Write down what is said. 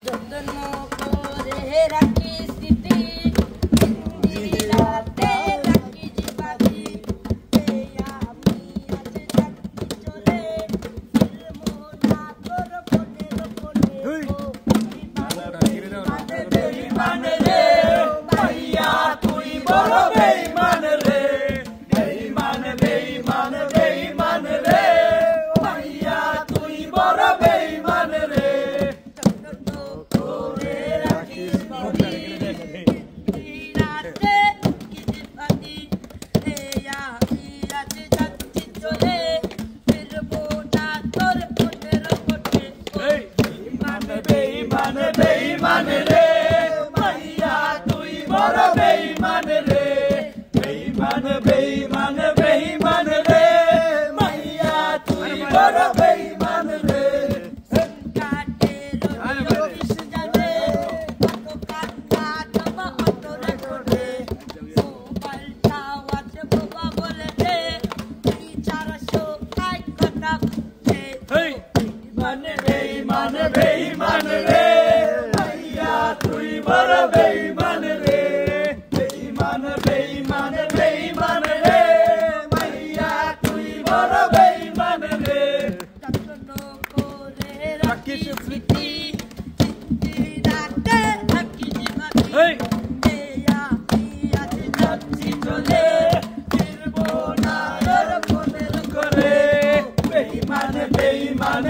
যত্ন করে রাখি স্মৃতি রাতে রাখি জীবাতি আমি আছে যাচ্ছি চলে ফিরবো না তোর বেঈমান রে ভাইয়া তুই বড় বেঈমান রে বেঈমান বেঈমান বেঈমান রে ভাইয়া তুই বড় বেঈমান রে बेईमान रे भैया तुई बड़ बेईमान रे बेईमान बेईमान बेईमान रे भैया तुई बड़ बेईमान रे संकाटे रो किस जाने तो कान्ना तब ऑटो रखोटे मोबाइल टावर बाबा बोले रे 400 काय कटा हे बेईमान बेईमान रे बड़ बेईमान रे बेईमान बेईमान बेईमान रे भैया तुई बड़ बेईमान रे যত্ন করে রাখি স্মৃতি রাতে রাখি জীবাতি আমি আজ যাচ্ছি চলে ফিরবো না তোর মনের ঘরে বেঈমান বেঈমান